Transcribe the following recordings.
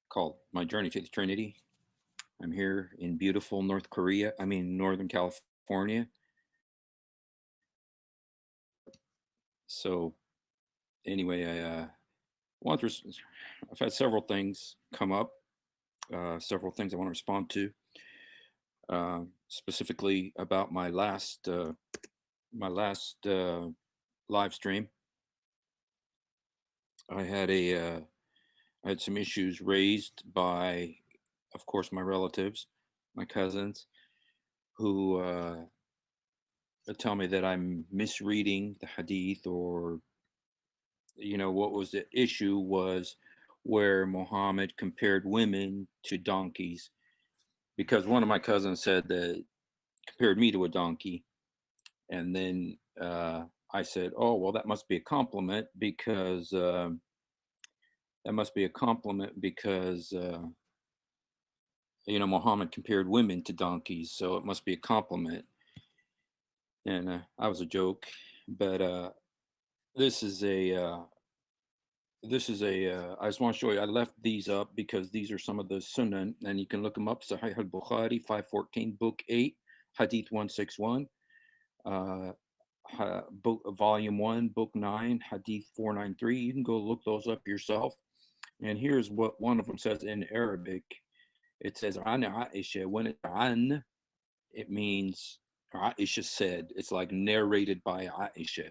called My Journey to the Trinity. I'm here in beautiful Northern California. So anyway, want to, I've had several things come up, several things I want to respond to, specifically about my last live stream. I had I had some issues raised by, of course, my relatives, my cousins, who tell me that I'm misreading the hadith, or what was the issue was where Muhammad compared women to donkeys, because one of my cousins said that compared me to a donkey, and then I said, oh well, that must be a compliment because Muhammad compared women to donkeys, so it must be a compliment. And I was a joke, but this is a I just want to show you. I left these up because these are some of the sunan, and you can look them up. Sahih al-Bukhari 514, book 8, hadith 161, uh book volume 1, book 9, hadith 493. You can go look those up yourself. And here's what one of them says in Arabic. It says an Aisha. When it's an, it means Aisha said. It's like narrated by Aisha.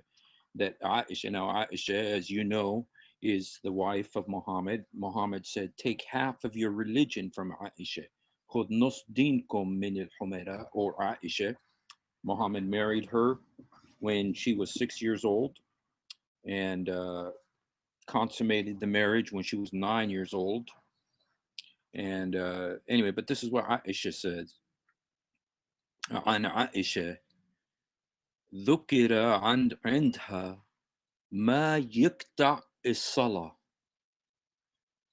That Aisha, now Aisha, as you know, is the wife of Muhammad. Muhammad said, take half of your religion from Aisha. خُذْ نُصْ دِينكُم مِّنَ الْحُمَيرَةِ, or Aisha. Muhammad married her when she was 6 years old, and consummated the marriage when she was 9 years old. And anyway, but this is what Aisha says. عن عائشة ذكر عندها ما يقطع الصلاة.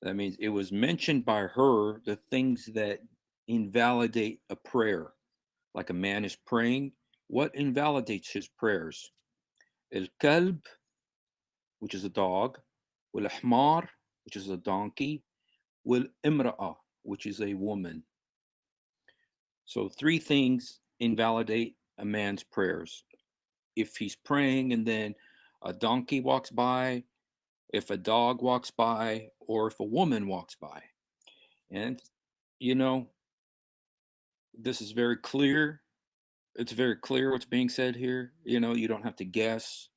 That means it was mentioned by her the things that invalidate a prayer. Like a man is praying, what invalidates his prayers? الكلب, which is a dog, والحمار, which is a donkey, والامرأة, which is a woman. So three things invalidate a man's prayers. If he's praying and then a donkey walks by, if a dog walks by, or if a woman walks by. And, you know, this is very clear. It's very clear what's being said here. You don't have to guess.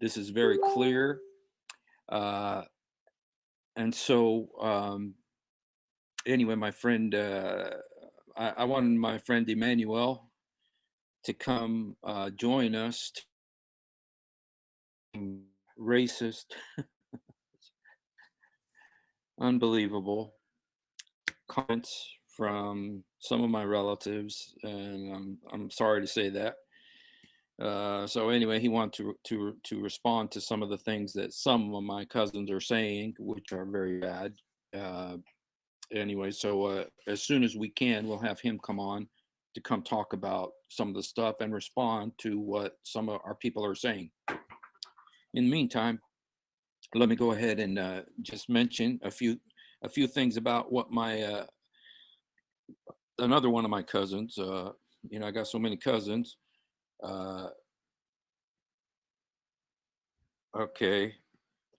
This is very clear. Uh, and so, anyway, my friend, I wanted my friend Emmanuel to come join us. Racist, unbelievable comments from some of my relatives, and I'm sorry to say that. So anyway, he wanted to respond to some of the things that some of my cousins are saying, which are very bad. Uh, anyway, so as soon as we can, we'll have him come on to come talk about some of the stuff and respond to what some of our people are saying. In the meantime, let me go ahead and just mention a few things about what my another one of my cousins. I got so many cousins. Uh, okay,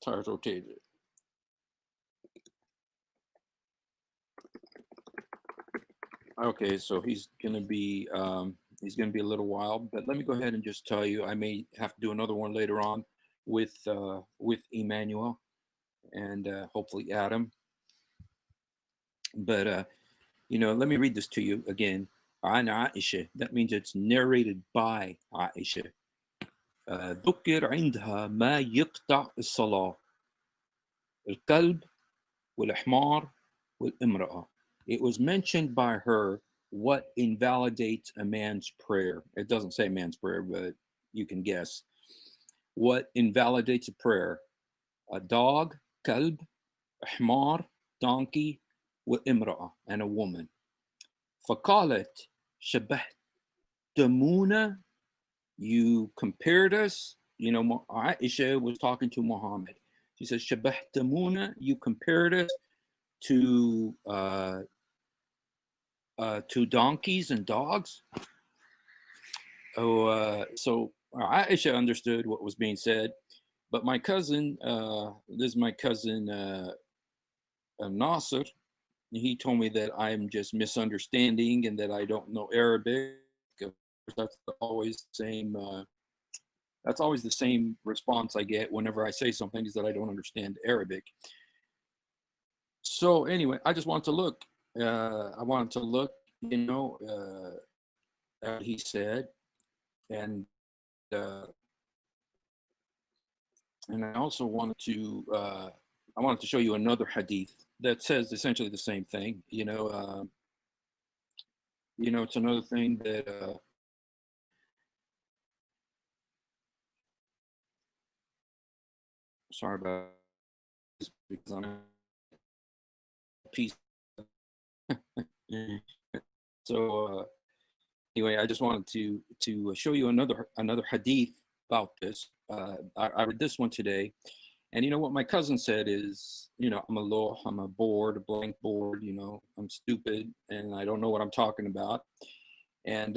tires rotated. Okay, so he's gonna be a little wild, but let me go ahead and just tell you, I may have to do another one later on with Emmanuel and hopefully Adam. But let me read this to you again. An Aisha. That means it's narrated by Aisha. ذكر عندها ما يقطع الصلاة الكلب والحمار والامرأة. It was mentioned by her what invalidates a man's prayer. It doesn't say man's prayer, but you can guess. What invalidates a prayer? A dog, kalb, حمار, donkey, وامرأة, and a woman. فقالت شبهتمونا, you compared us. Aisha was talking to Muhammad. She says, شبهتمونا, you compared us to donkeys and dogs. So Aisha understood what was being said, but my cousin, this is my cousin Nasser, he told me that I'm just misunderstanding and that I don't know Arabic. That's always the same. That's always the same response I get whenever I say something, is that I don't understand Arabic. So anyway, I just wanted to look. I wanted to look, at what he said, and uh, and I also I wanted to show you another hadith that says essentially the same thing. It's another thing that sorry about this because I'm a piece. So anyway, I just wanted to show you another hadith about this. I read this one today, and you know what my cousin said is, I'm a bored, a blank board. I'm stupid, and I don't know what I'm talking about. And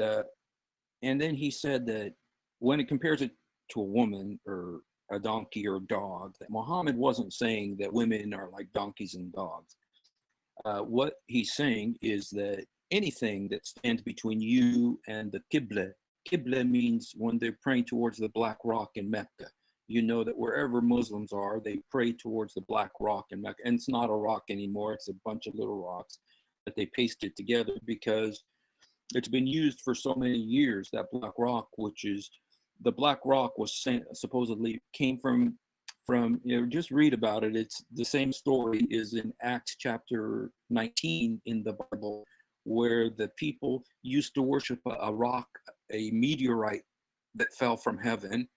then he said that when it compares it to a woman or a donkey or a dog, that Muhammad wasn't saying that women are like donkeys and dogs. What he's saying is that anything that stands between you and the Qibla means when they're praying towards the Black Rock in Mecca. You know that wherever Muslims are, they pray towards the Black Rock in Mecca. And it's not a rock anymore, it's a bunch of little rocks that they pasted together because it's been used for so many years. That Black Rock, which is the Black Rock, was supposedly came from just read about it. It's the same story is in Acts chapter 19 in the Bible, where the people used to worship a rock, a meteorite that fell from heaven,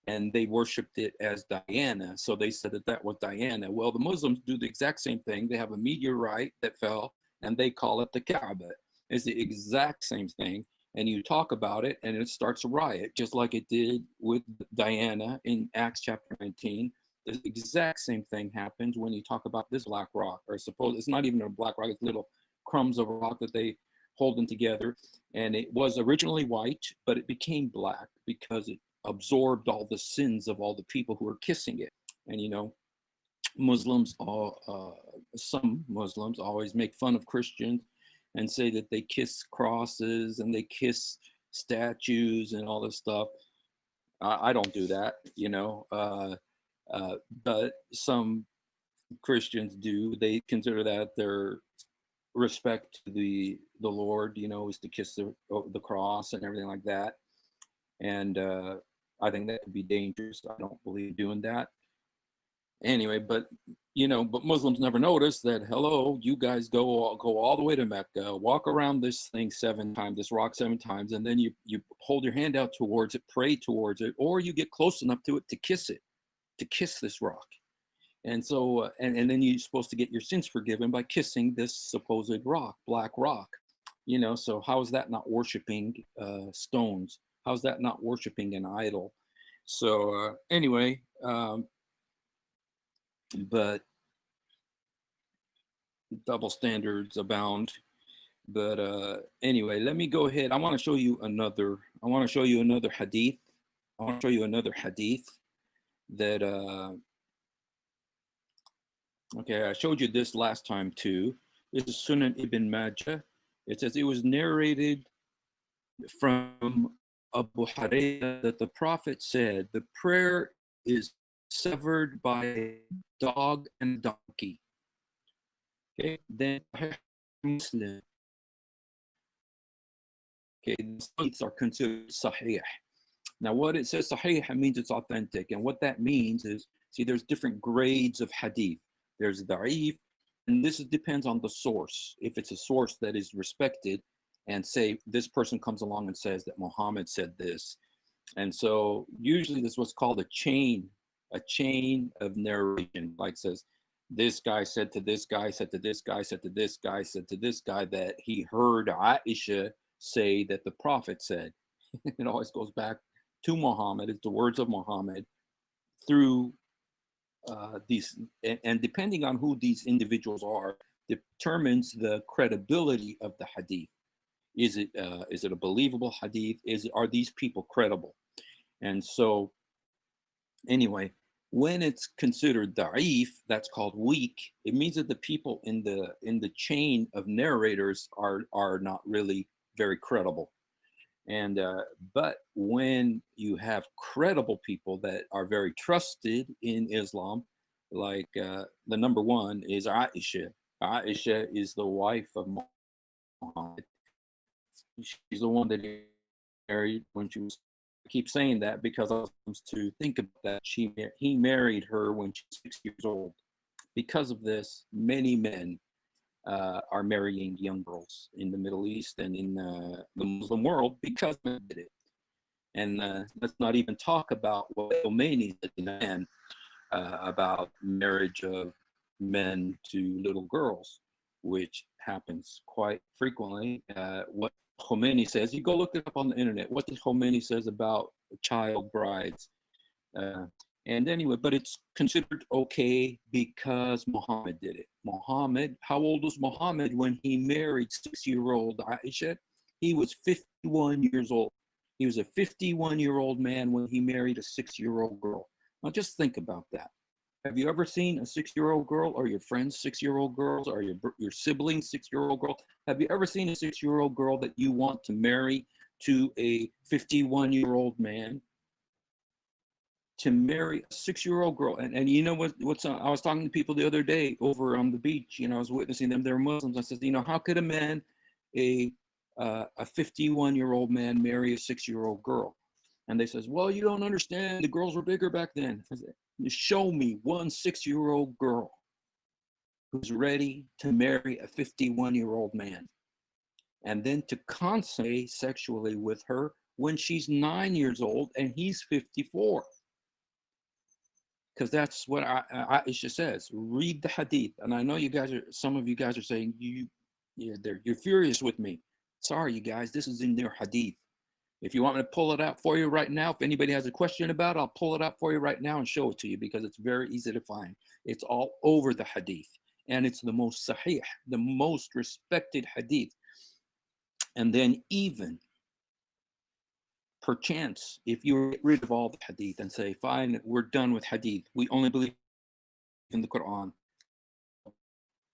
and they worshiped it as Diana. So they said that was Diana. Well, the Muslims do the exact same thing. They have a meteorite that fell, and they call it the Kaaba. It's the exact same thing. And you talk about it, and it starts a riot, just like it did with Diana in Acts chapter 19. The exact same thing happens when you talk about this Black Rock, or suppose it's not even a Black Rock, it's little crumbs of rock that they hold them together. And it was originally white, but it became black because it absorbed all the sins of all the people who were kissing it. And Muslims, some Muslims always make fun of Christians and say that they kiss crosses and they kiss statues and all this stuff. I don't do that, but some Christians do. They consider that their respect to the Lord, is to kiss the cross and everything like that. And I think that could be dangerous. I don't believe doing that. Anyway, but Muslims never notice that. Hello, you guys go all the way to Mecca, walk around this thing 7 times, this rock 7 times, and then you hold your hand out towards it, pray towards it, or you get close enough to it to kiss it, to kiss this rock. And so, and then you're supposed to get your sins forgiven by kissing this supposed rock, Black Rock. So how is that not worshiping stones? How's that not worshiping an idol? So anyway, but double standards abound. But anyway, let me go ahead. I want to show you another hadith. I want to show you another hadith that okay, I showed you this last time too. This is Sunan Ibn Majah. It says it was narrated from Abu Hurairah that the Prophet said, the prayer is severed by a dog and donkey. Okay, then Muslim. Okay, these hadiths are considered sahih. Now, what it says sahih means it's authentic, and what that means is, see, there's different grades of hadith. There's da'if, and this depends on the source. If it's a source that is respected, and say this person comes along and says that Muhammad said this, and so usually this is what's called a chain of narration. Like says, this guy said to this guy, said to this guy, said to this guy, said to this guy that he heard Aisha say that the Prophet said. It always goes back to Muhammad. It's the words of Muhammad through and depending on who these individuals are, determines the credibility of the hadith. Is it a believable hadith? Are these people credible? And so, anyway, when it's considered da'if, that's called weak. It means that the people in the chain of narrators are not really very credible. And but when you have credible people that are very trusted in Islam, like the number one is Aisha. Aisha is the wife of Muhammad. She's the one that he married when she was. I keep saying that because I was to think about that. He married her when she was 6 years old. Because of this, many men are marrying young girls in the Middle East and in the Muslim world because they did it. And let's not even talk about what Khomeini said in Iran about marriage of men to little girls, which happens quite frequently. What Khomeini says, you go look it up on the internet. What does Khomeini says about child brides? Uh, and anyway, but it's considered okay because Muhammad did it. Muhammad, how old was Muhammad when he married 6-year-old Aisha? He was 51 years old. He was a 51-year-old man when he married a 6-year-old girl. Now just think about that. Have you ever seen a 6-year-old girl, or your friends' 6-year-old girls, or your siblings' 6-year-old girl? Have you ever seen a 6-year-old girl that you want to marry to a 51-year-old man? To marry a 6-year-old girl, and you know what's I was talking to people the other day over on the beach. I was witnessing them. They're Muslims. I said, how could a man, a 51-year-old man, marry a 6-year-old girl? And they says, well, you don't understand. The girls were bigger back then. I said, show me one 6-year-old girl who's ready to marry a 51-year-old man, and then to consummate sexually with her when she's 9 years old and he's 54. Because that's what Aisha says. Read the hadith. And I know some of you guys are saying, you're furious with me. Sorry, you guys, this is in their hadith. If you want me to pull it out for you right now, if anybody has a question about it, I'll pull it out for you right now and show it to you, because it's very easy to find. It's all over the hadith. And it's the most sahih, the most respected hadith. And then even perchance, if you get rid of all the hadith and say, fine, we're done with hadith, we only believe in the Quran,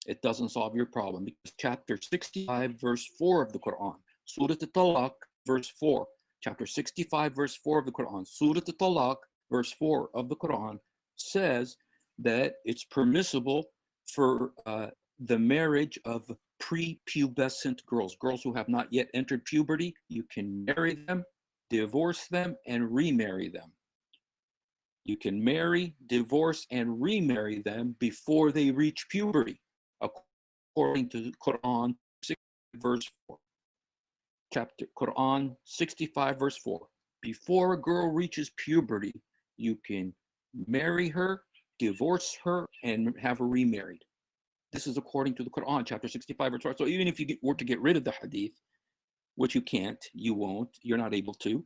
it doesn't solve your problem, because chapter 65, verse 4 of the Quran, Surah Al-Talaq, verse 4, chapter 65, verse 4 of the Quran, Surah Al-Talaq, verse 4 of the Quran, says that it's permissible for the marriage of prepubescent girls who have not yet entered puberty. You can marry them, divorce them, and remarry them. You can marry, divorce, and remarry them before they reach puberty, according to Quran 6, verse 4. Chapter Quran 65, verse 4. Before a girl reaches puberty, you can marry her, divorce her, and have her remarried. This is according to the Quran, chapter 65, verse 4. So even if you were to get rid of the hadith, which you can't, you won't, you're not able to.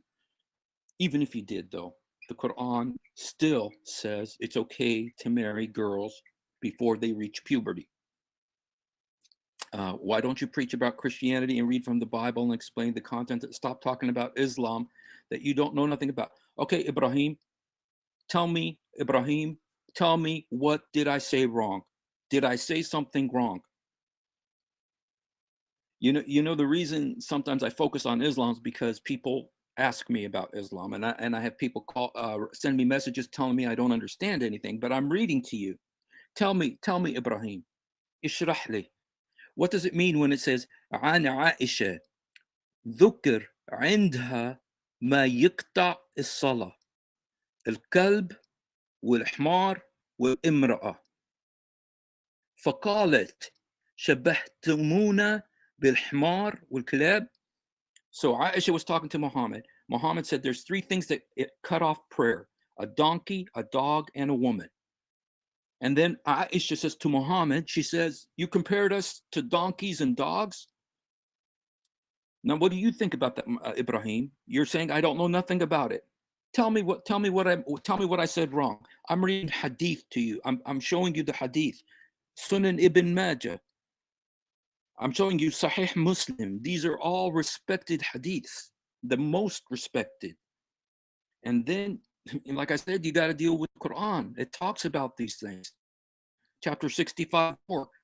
Even if you did, though, the Quran still says it's okay to marry girls before they reach puberty. Why don't you preach about Christianity and read from the Bible and explain the content? Stop talking about Islam that you don't know nothing about. Okay, Ibrahim, tell me, what did I say wrong? Did I say something wrong? You know the reason sometimes I focus on Islam is because people ask me about Islam, and I have people send me messages telling me I don't understand anything, but I'm reading to you. Tell me, Ibrahim, ishrah li. What does it mean when it says عن عائشة ذكر عندها ما يقطع الصلاة الكلب والحمار والامرأة فقالت شبهتمونا بالحمار والكلاب. So Aisha was talking to Muhammad. Muhammad said there's 3 things that cut off prayer: a donkey, a dog, and a woman. And then Aisha says to Muhammad, she says, you compared us to donkeys and dogs? Now, what do you think about that, Ibrahim? You're saying I don't know nothing about it. Tell me what I said wrong. I'm reading hadith to you. I'm showing you the hadith. Sunan Ibn Majah. I'm showing you Sahih Muslim. These are all respected hadiths, the most respected. And then, like I said, you got to deal with Quran. It talks about these things. Chapter 65,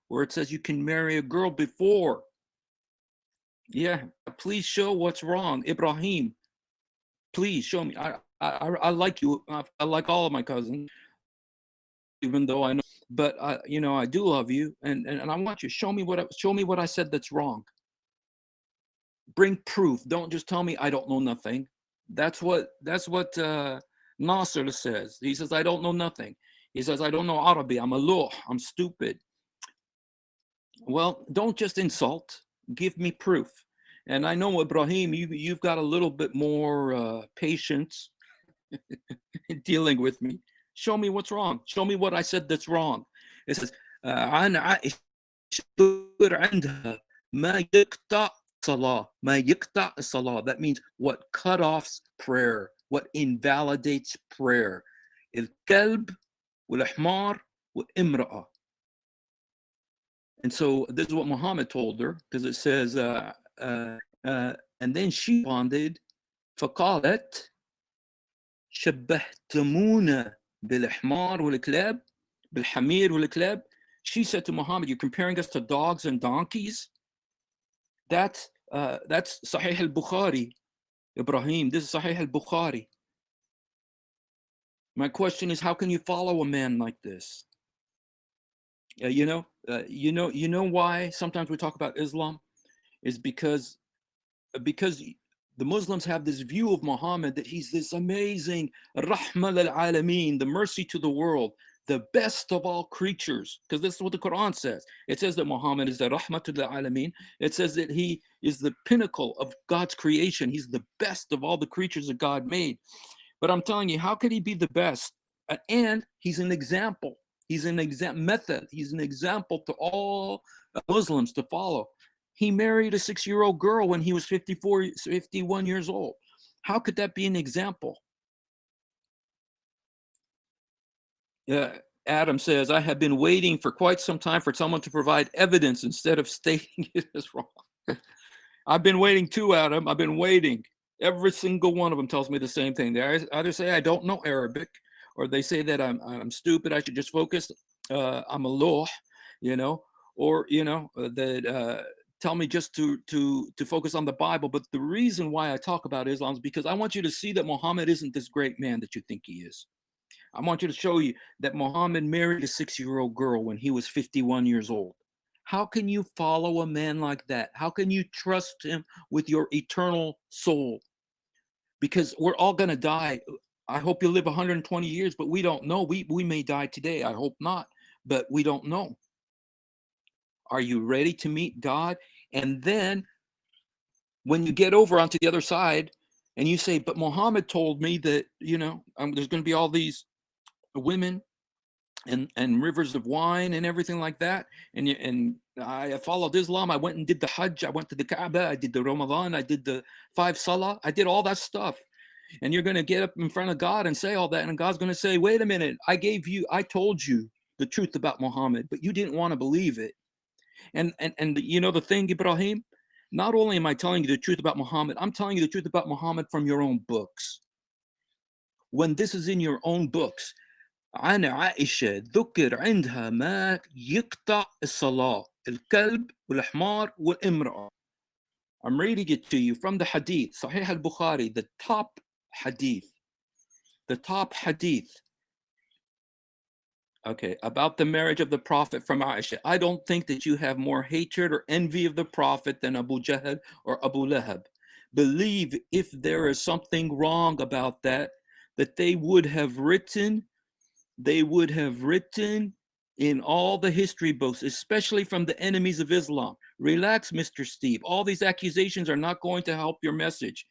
where it says you can marry a girl before. Yeah, please show what's wrong. Ibrahim, please show me. I like you. I like all of my cousins, even though I know, but I do love you, and I want you. Show me what I said that's wrong. Bring proof. Don't just tell me I don't know nothing. That's what Nasser says. He says I don't know nothing. He says I don't know Arabic. I'm a loh. I'm stupid. Well, don't just insult. Give me proof. And I know, Ibrahim, you've got a little bit more patience dealing with me. Show me what's wrong. Show me what I said that's wrong. It says, عن عائشة عندها ما يقطع صلاة. ما يقطع الصلاة. That means what cut offs prayer, what invalidates prayer. الكلب والحمار والامرأة. And so this is what Muhammad told her, because it says, and then she responded, فقالت شبهتمونا بالحمار والكلاب بالحمير والكلاب. She said to Muhammad, you're comparing us to dogs and donkeys? That's Sahih al-Bukhari, Ibrahim. This is Sahih al-Bukhari. My question is, how can you follow a man like this? You know why sometimes we talk about Islam is because the Muslims have this view of Muhammad that he's this amazing rahma al-alameen, the mercy to the world, the best of all creatures, because this is what the Quran says. It says that Muhammad is the rahma to the alameen. It says that he is the pinnacle of God's creation. He's the best of all the creatures that God made. But I'm telling you, how could he be the best? And he's an example. He's an method. He's an example to all Muslims to follow. He married a 6-year-old girl when he was 51 years old. How could that be an example? Adam says, I have been waiting for quite some time for someone to provide evidence instead of stating it as wrong. I've been waiting too, Adam. I've been waiting. Every single one of them tells me the same thing. They either say I don't know Arabic, or they say that I'm stupid. I should just focus. I'm a loh, or that tell me just to focus on the Bible. But the reason why I talk about Islam is because I want you to see that Muhammad isn't this great man that you think he is. I want you to show you that Muhammad married a 6-year-old girl when he was 51 years old. How can you follow a man like that? How can you trust him with your eternal soul? Because we're all going to die. I hope you live 120 years, but we don't know. We may die today. I hope not, but we don't know. Are you ready to meet God? And then when you get over onto the other side and you say, but Muhammad told me that, there's going to be all these women and rivers of wine and everything like that. And I followed Islam. I went and did the Hajj. I went to the Kaaba. I did the Ramadan. I did the 5 Salah. I did all that stuff. And you're going to get up in front of God and say all that. And God's going to say, wait a minute. I told you the truth about Muhammad, but you didn't want to believe it. And the thing, Ibrahim, not only am I telling you the truth about Muhammad, I'm telling you the truth about Muhammad from your own books. When this is in your own books, عن عائشة ذكر عندها ما يقطع الصلاة الكلب والحمار والامرأة. I'm reading it to you from the hadith, Sahih al-Bukhari, the top hadith. Okay, about the marriage of the Prophet from Aisha. I don't think that you have more hatred or envy of the Prophet than Abu Jahl or Abu Lahab. Believe if there is something wrong about that they would have written in all the history books, especially from the enemies of Islam. Relax, Mr. Steve. All these accusations are not going to help your message.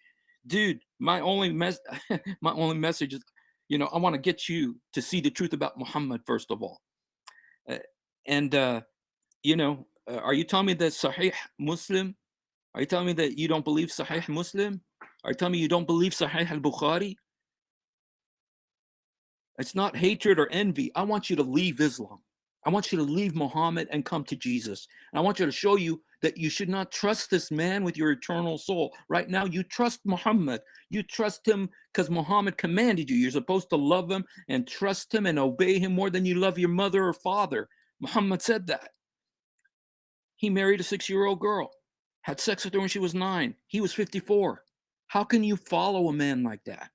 Dude, my only message is, I want to get you to see the truth about Muhammad, first of all. Are you telling me that Sahih Muslim? Are you telling me that you don't believe Sahih Muslim? Are you telling me you don't believe Sahih al-Bukhari? It's not hatred or envy. I want you to leave Islam. I want you to leave Muhammad and come to Jesus. And I want you to show you that you should not trust this man with your eternal soul. Right now, you trust Muhammad. You trust him because Muhammad commanded you. You're supposed to love him and trust him and obey him more than you love your mother or father. Muhammad said that. He married a 6-year-old girl, had sex with her when she was 9. He was 54. How can you follow a man like that?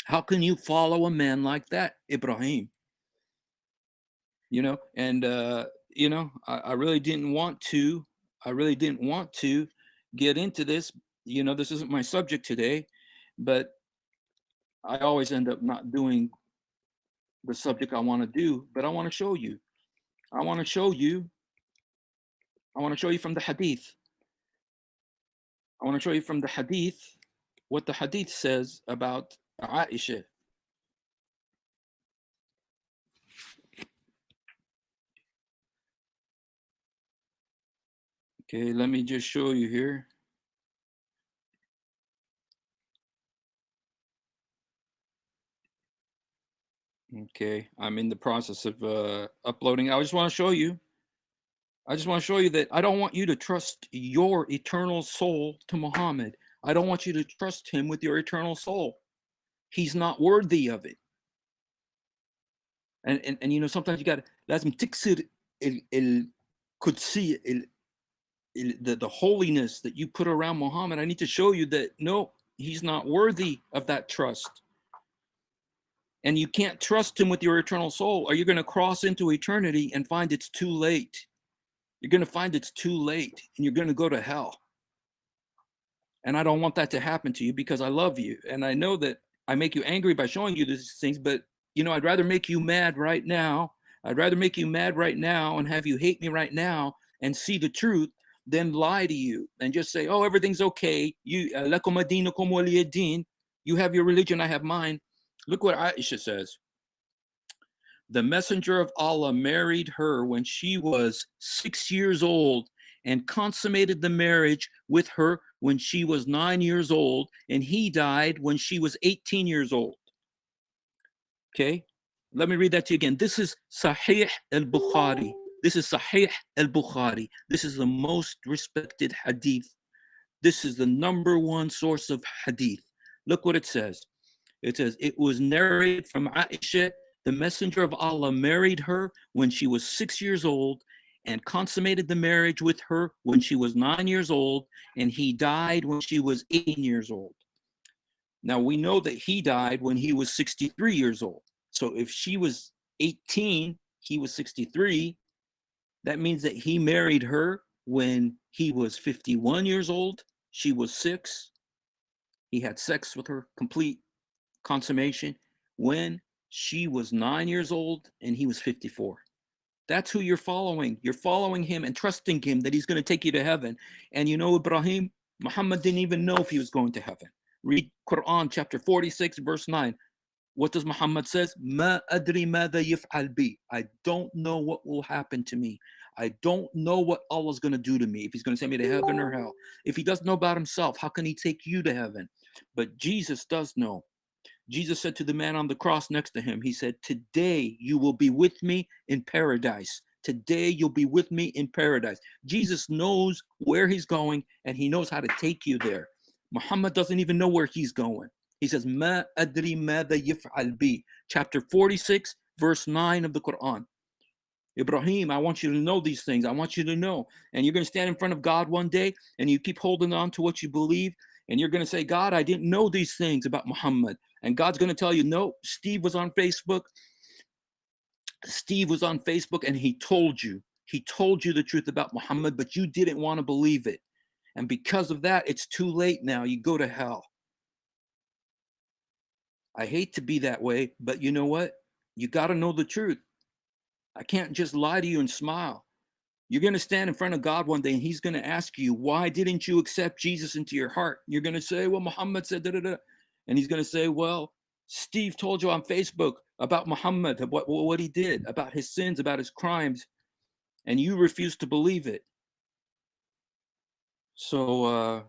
How can you follow a man like that, Ibrahim? And I really didn't want to. I really didn't want to get into this. This isn't my subject today, but I always end up not doing the subject I want to do. But I want to show you. I want to show you. I want to show you from the hadith. I want to show you from the hadith what the hadith says about Aisha. Okay, let me just show you here. Okay, I'm in the process of uploading. I just want to show you. I just want to show you that I don't want you to trust your eternal soul to Muhammad. I don't want you to trust him with your eternal soul. He's not worthy of it. And sometimes you got to لازم تكسر القدسية the holiness that you put around Muhammad. I need to show you that no, he's not worthy of that trust. And you can't trust him with your eternal soul, or you're going to cross into eternity and find it's too late. You're going to find it's too late and you're going to go to hell. And I don't want that to happen to you because I love you. And I know that I make you angry by showing you these things, but I'd rather make you mad right now. I'd rather make you mad right now and have you hate me right now and see the truth than lie to you and just say, oh, everything's okay. You lakum adinukum waliyadin. You have your religion, I have mine. Look what Aisha says. The messenger of Allah married her when she was 6 years old and consummated the marriage with her when she was 9 years old, and he died when she was 18 years old. Okay, let me read that to you again. This is Sahih al-Bukhari. This is Sahih al-Bukhari. This is the most respected hadith. This is the number one source of hadith. Look what it says. It says, it was narrated from Aisha, the messenger of Allah married her when she was 6 years old and consummated the marriage with her when she was 9 years old, and he died when she was 18 years old. Now we know that he died when he was 63 years old. So if she was 18, he was 63, that means that he married her when he was 51 years old, she was 6. He had sex with her, complete consummation, when she was 9 years old and he was 54. That's who you're following. You're following him and trusting him that he's going to take you to heaven. And Ibrahim, Muhammad didn't even know if he was going to heaven. Read Quran chapter 46, verse 9. What does Muhammad says? Ma adri madha yaf'al bi. I don't know what will happen to me. I don't know what Allah's going to do to me, if he's going to send me to heaven or hell. If he doesn't know about himself, how can he take you to heaven? But Jesus does know. Jesus said to the man on the cross next to him, he said, today you will be with me in paradise. Today you'll be with me in paradise. Jesus knows where he's going and he knows how to take you there. Muhammad doesn't even know where he's going. He says, Ma adri madha yaf'al bi. Chapter 46, verse 9 of the Quran. Ibrahim, I want you to know these things. I want you to know. And you're going to stand in front of God one day and you keep holding on to what you believe. And you're going to say, God, I didn't know these things about Muhammad. And God's going to tell you, no, Steve was on Facebook. Steve was on Facebook and he told you the truth about Muhammad, but you didn't want to believe it. And because of that, it's too late now. You go to hell. I hate to be that way, but you know what? You got to know the truth. I can't just lie to you and smile. You're going to stand in front of God one day and he's going to ask you, why didn't you accept Jesus into your heart? You're going to say, well, Muhammad said da da da. And he's going to say, well, Steve told you on Facebook about Muhammad, what he did, about his sins, about his crimes, and you refuse to believe it. So,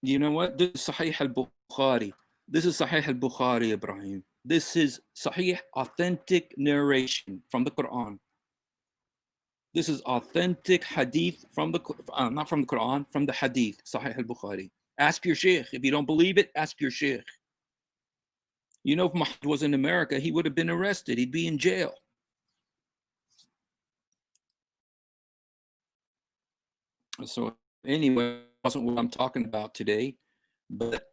you know what? This is Sahih al-Bukhari. This is Sahih al-Bukhari, Ibrahim. This is Sahih, authentic narration from the Quran. This is authentic hadith from the, not from the Quran, from the hadith, Sahih al-Bukhari. Ask your sheikh. If you don't believe it, ask your sheikh. You know, if Muhammad was in America, he would have been arrested. He'd be in jail. So anyway, wasn't what I'm talking about today, but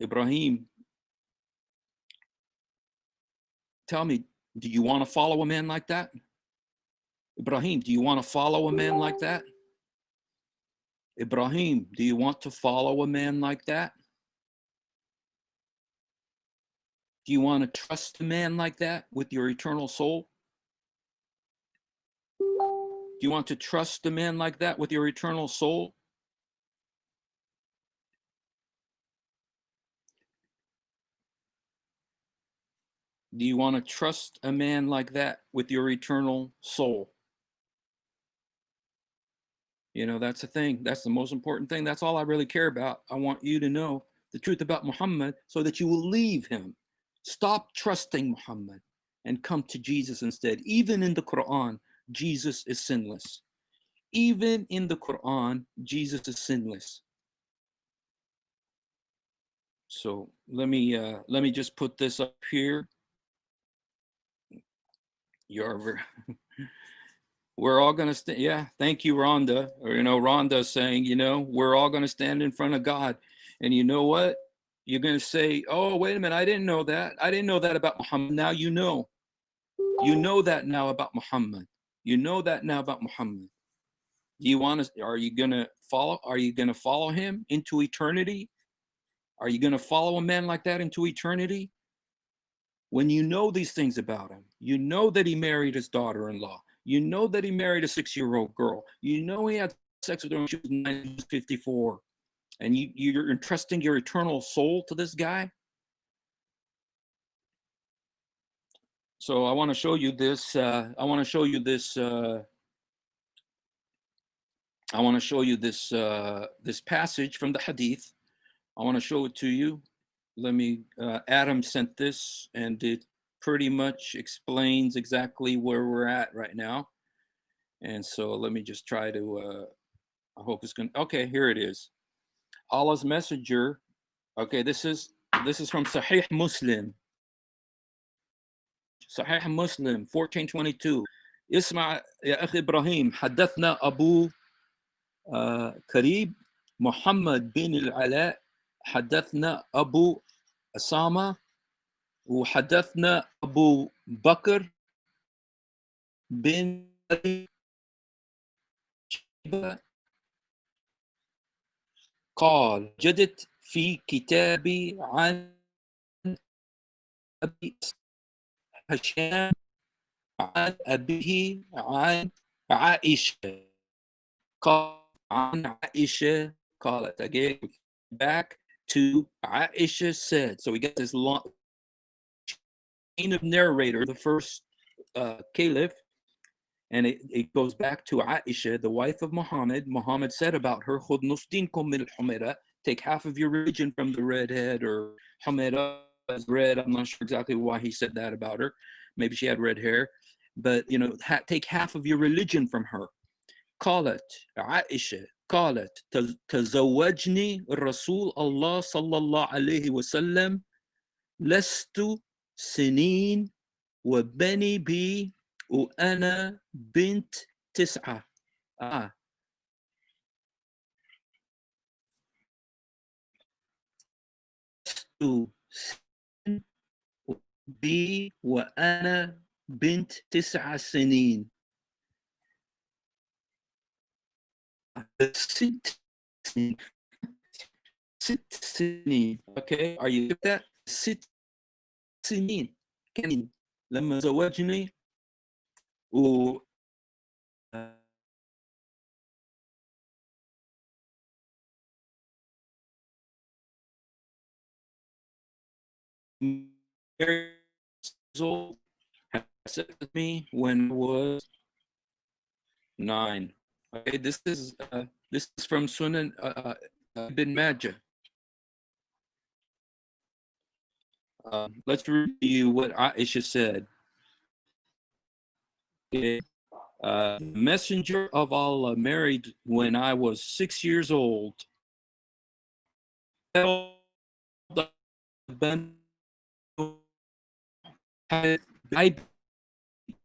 Ibrahim, tell me, do you want to follow a man like that? Ibrahim, do you want to follow a man like that? Ibrahim, do you want to follow a man like that? Do you want to trust a man like that with your eternal soul? Do you want to trust a man like that with your eternal soul? Do you want to trust a man like that with your eternal soul? You know, that's the thing. That's the most important thing. That's all I really care about. I want you to know the truth about Muhammad so that you will leave him. Stop trusting Muhammad and come to Jesus instead. Even in the Quran, Jesus is sinless. Even in the Quran, Jesus is sinless. So let me just put this up here. We're all going to stand. Yeah, thank you, Rhonda. Or, you know, Rhonda's saying, you know, we're all going to stand in front of God. And you know what? You're going to say, oh, wait a minute. I didn't know that. I didn't know that about Muhammad. Now you know. You know that now about Muhammad. You know that now about Muhammad. Do you want to, are you going to follow? Are you going to follow him into eternity? Are you going to follow a man like that into eternity? When you know these things about him, you know that he married his daughter-in-law. You know that he married a 6-year-old girl. You know he had sex with her when she was 954. And you're entrusting your eternal soul to this guy? So I want to show you this. I want to show you this. I want to show you this this passage from the Hadith. I want to show it to you. Let me. Adam sent this, and it pretty much explains exactly where we're at right now. And so let me just try to. I hope it's going. Okay, here it is. Allah's Messenger. Okay, this is from Sahih Muslim. صحيح مسلم 1422. اسمع يا أخي إبراهيم. حدثنا أبو كريب محمد بن العلاء، حدثنا أبو أسامة، وحدثنا أبو بكر بن شيبة قال جدت في كتابي عن أبي هشام عن أبيه عن عائشة قال عن عائشة قالت. Again, back to Aisha said. So we get this long chain of narrator, the first caliph, and it goes back to Aisha, the wife of Muhammad. Muhammad said about her, خُذْ نُصْدِينكُم مِّنَ الْحُمَيرَةِ, take half of your religion from the redhead, or Humaira is red. I'm not sure exactly why he said that about her. Maybe she had red hair, but you know, take half of your religion from her. قالت عائشة قالت تزوجني رسول الله صلى الله عليه وسلم لست سنين وبني بي وأنا بنت 9. لست بي وأنا بنت 9 سنين. 6 سنين. 6 سنين. Okay, are you with that? 6 سنين كان لما زوجني و years old, had sex with me when I was 9. Okay, this is from Sunan Ibn Majah. Let's review what Aisha said. Okay. The Messenger of Allah married when I was 6 years old. I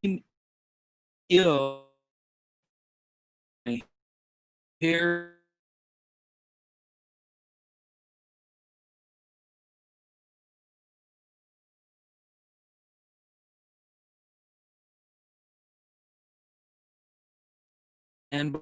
became ill. My hair and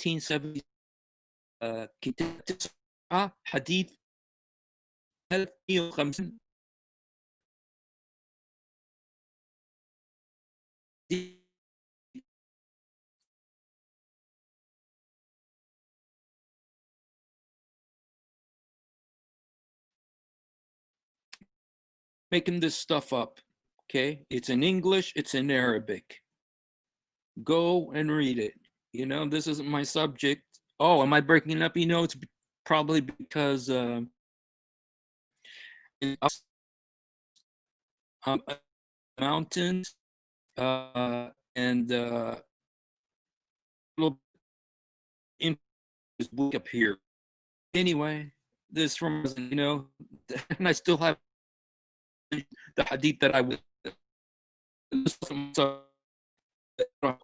1870 كتاب 9 حديث 1150 making this stuff up. Okay, it's in English, it's in Arabic. Go and read it. You know, this isn't my subject. Oh, am I breaking up? You know, it's probably because mountains and little in this book up here. Anyway, this from, you know, and I still have the hadith that I would struck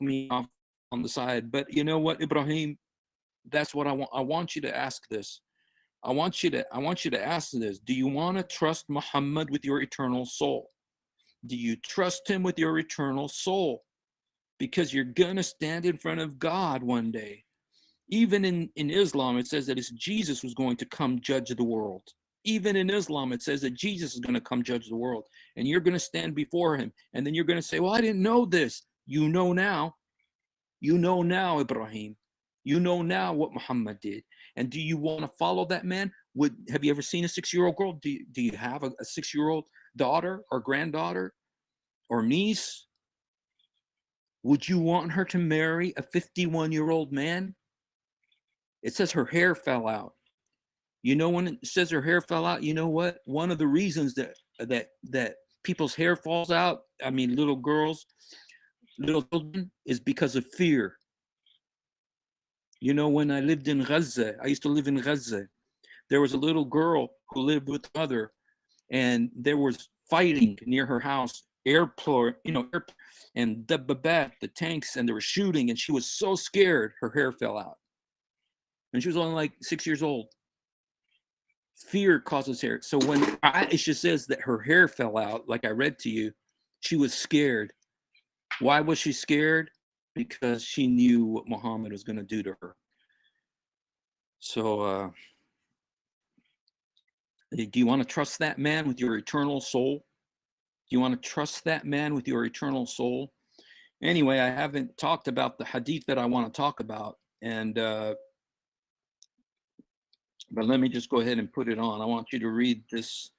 me off on the side. But you know what, Ibrahim, that's what I want. I want you to ask this. I want you to ask this. Do you want to trust Muhammad with your eternal soul? Do you trust him with your eternal soul? Because you're gonna stand in front of God one day. Even in Islam, it says that it's Jesus who's going to come judge the world. Even in Islam, it says that Jesus is going to come judge the world, and you're going to stand before him, and then you're going to say, well, I didn't know this. You know now. You know now, Ibrahim. You know now what Muhammad did. And do you want to follow that man? Have you ever seen a 6-year-old girl? Do you have a 6-year-old daughter or granddaughter or niece? Would you want her to marry a 51-year-old man? It says her hair fell out. You know, when it says her hair fell out, you know what? One of the reasons that people's hair falls out, I mean, little girls, little children, is because of fear. You know, when I lived in Gaza, I used to live in Gaza. There was a little girl who lived with her mother, and there was fighting near her house, airport, you know, and the tanks, and they were shooting, and she was so scared, her hair fell out. And she was only like 6 years old. Fear causes hair. So when Aisha says that her hair fell out, like I read to you, she was scared. Why was she scared? Because she knew what Muhammad was going to do to her. So, do you want to trust that man with your eternal soul? Do you want to trust that man with your eternal soul? Anyway, I haven't talked about the hadith that I want to talk about, and but let me just go ahead and put it on. I want you to read this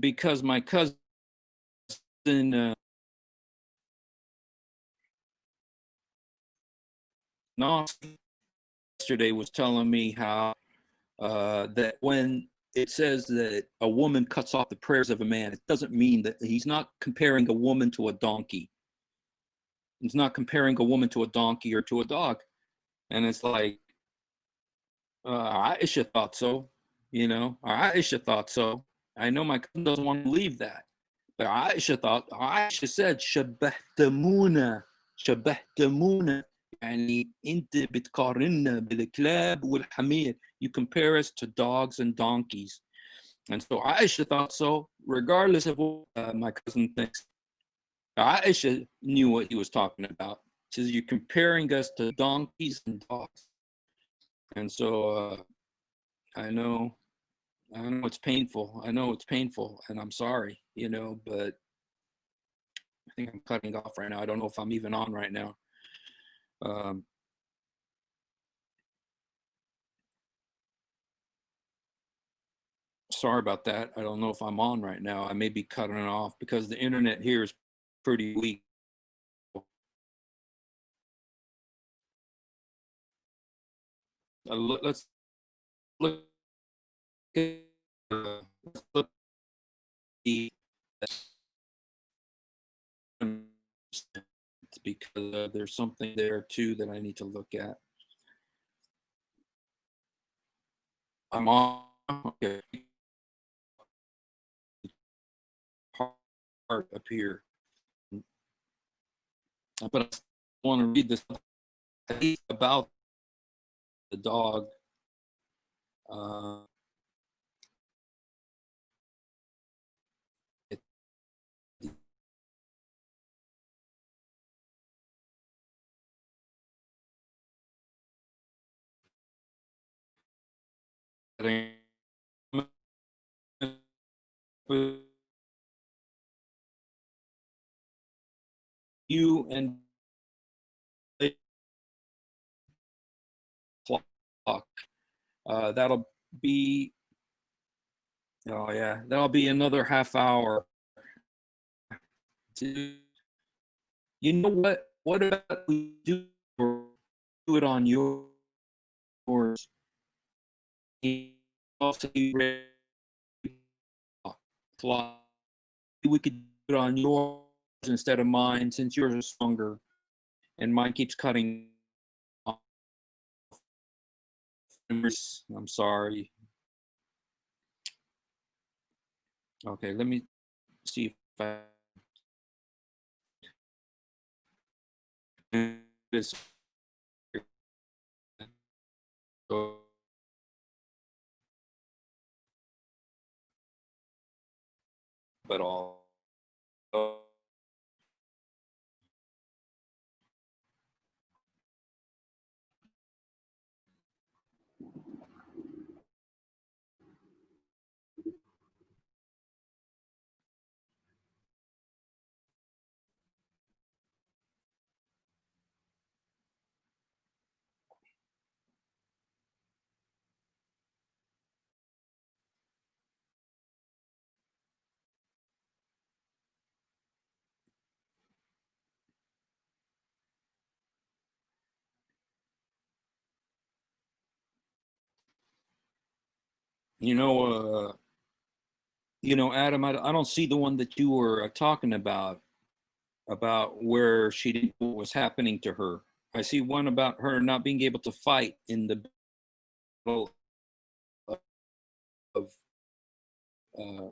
because my cousin yesterday was telling me how that when it says that a woman cuts off the prayers of a man, it doesn't mean that he's not comparing a woman to a donkey. He's not comparing a woman to a donkey or to a dog. And it's like, Aisha thought so, you know, Aisha thought so. I know my cousin doesn't want to believe that. But Aisha said, شبهتمونا شبهتمونا يعني انت بتقارنا بالكلاب والحمير. You compare us to dogs and donkeys. And so Aisha thought so. regardless of what my cousin thinks, Aisha knew what he was talking about. She says, you're comparing us to donkeys and dogs. And so I know, I know it's painful. I know it's painful, and I'm sorry, but I think I'm cutting off right now. I don't know if I'm even on right now. Um, Sorry about that. I don't know if I'm on right now. I may be cutting it off because the internet here is pretty weak. Let's look at let's look at because there's something there too that I need to look at. I'm on. Okay, part up here, but I want to read this about the dog. Uh, you and clock. That'll be, oh yeah, that'll be another half hour. You know what? What about we do it on yours? Also, we could do it on yours instead of mine since yours is stronger and mine keeps cutting off. I'm sorry. Okay, let me see if I this but all. You know, Adam, I don't see the one that you were talking about where she didn't know what was happening to her. I see one about her not being able to fight in the battle of uh,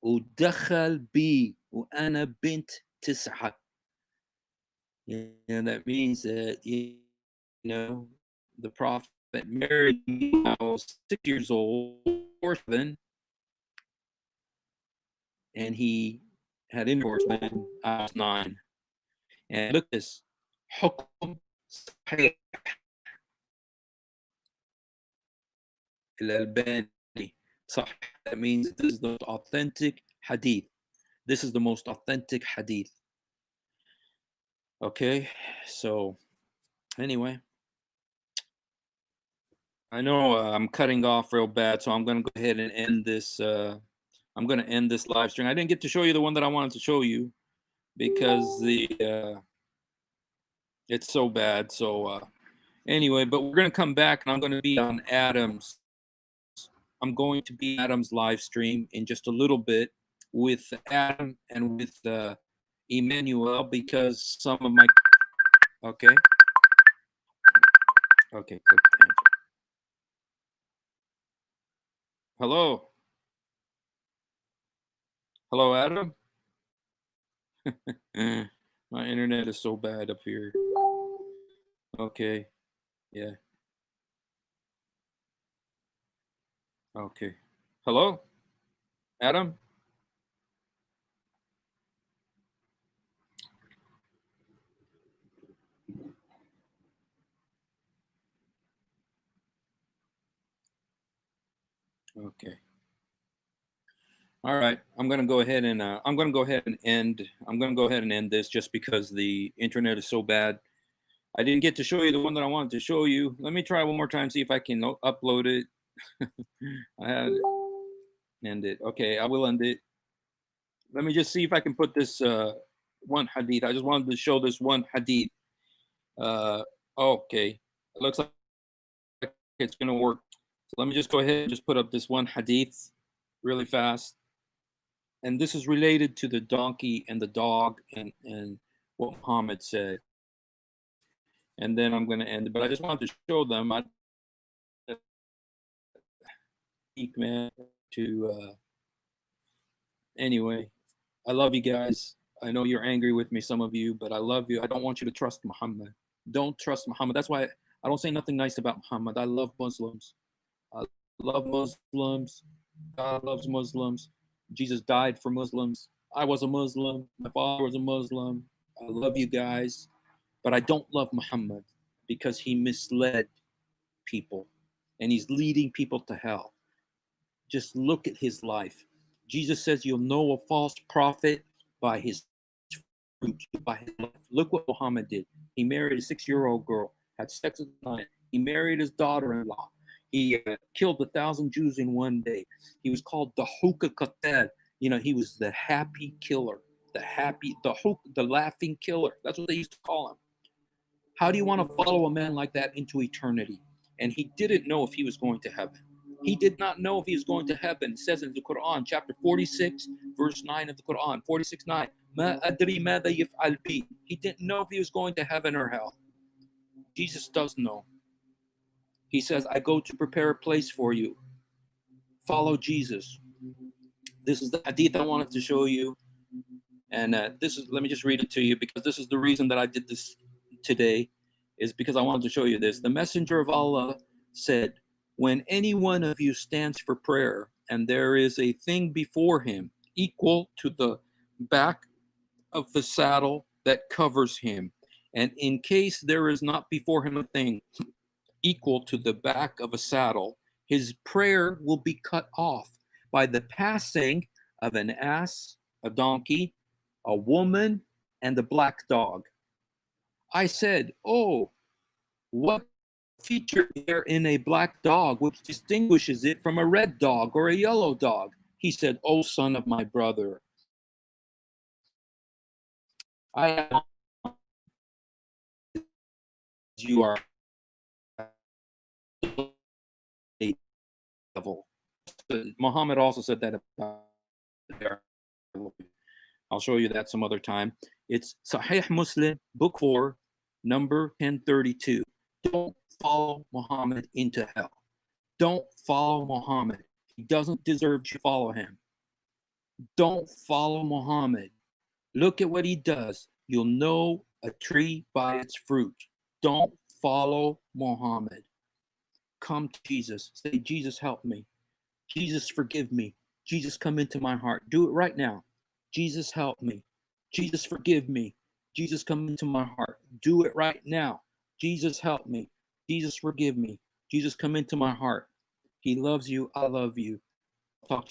ودخل بي وأنا بنت 9. And that means that, know, the prophet married me when I was 6 years old, or 7, and he had intercourse when I was 9. And look at this. حكم صحيح الألباني. صح. That means this is the most authentic hadith. This is the most authentic hadith. Okay, so anyway, I know I'm cutting off real bad, so I'm going to go ahead and end this. I'm going to end this live stream. I didn't get to show you the one that I wanted to show you because it's so bad. So anyway, but we're going to come back, and I'm going to be on Adam's. I'm going to be Adam's live stream in just a little bit with Adam and with Emmanuel, because some of my okay, click the answer. Hello, Adam. My internet is so bad up here. Okay, yeah. Okay. Hello, Adam. Okay. All right. I'm going to go ahead and end this just because the internet is so bad. I didn't get to show you the one that I wanted to show you. Let me try one more time, see if I can upload it. I had end it. Okay, I will end it. Let me just see if I can put this one hadith. I just wanted to show this one hadith. Okay, it looks like it's going to work. So let me just go ahead and just put up this one hadith really fast. And this is related to the donkey and the dog and what Muhammad said. And then I'm going to end it. But I just wanted to show them. Man, to anyway, I love you guys. I know you're angry with me, some of you, but I love you. I don't want you to trust Muhammad. Don't trust Muhammad. That's why I don't say nothing nice about Muhammad. I love Muslims. I love Muslims. God loves Muslims. Jesus died for Muslims. I was a Muslim. My father was a Muslim. I love you guys. But I don't love Muhammad because he misled people and he's leading people to hell. Just look at his life. Jesus says you'll know a false prophet by his fruit, by his life. Look what Muhammad did. He married a 6-year-old girl, had sex with a 9. He married his daughter-in-law. He killed 1,000 Jews in one day. He was called the Hoka Qatal. He was the happy killer, the laughing killer. That's what they used to call him. How do you want to follow a man like that into eternity? And he didn't know if he was going to heaven. He did not know if he was going to heaven. It says in the Quran, chapter 46, verse 9 of the Quran, 46:9. Ma adri mada yaf'al bi. He didn't know if he was going to heaven or hell. Jesus does know. He says, I go to prepare a place for you. Follow Jesus. This is the hadith I wanted to show you. And let me just read it to you, because this is the reason that I did this today, is because I wanted to show you this. The Messenger of Allah said, when any one of you stands for prayer and there is a thing before him equal to the back of the saddle that covers him, and in case there is not before him a thing equal to the back of a saddle, his prayer will be cut off by the passing of an ass, a donkey, a woman, and a black dog. I said, oh, what feature there in a black dog which distinguishes it from a red dog or a yellow dog? He said, oh, son of my brother, you are a devil. Muhammad also said that about. I'll show you that some other time. It's Sahih Muslim, book 4, number 1032. Don't follow Muhammad into hell. Don't follow Muhammad. He doesn't deserve to follow him. Don't follow Muhammad. Look at what he does. You'll know a tree by its fruit. Don't follow Muhammad. Come to Jesus. Say, Jesus, help me. Jesus, forgive me. Jesus, come into my heart. Do it right now. Jesus, help me. Jesus, forgive me. Jesus, come into my heart. Do it right now. Jesus, help me. Jesus, forgive me. Jesus, come into my heart. He loves you. I love you. Talk to you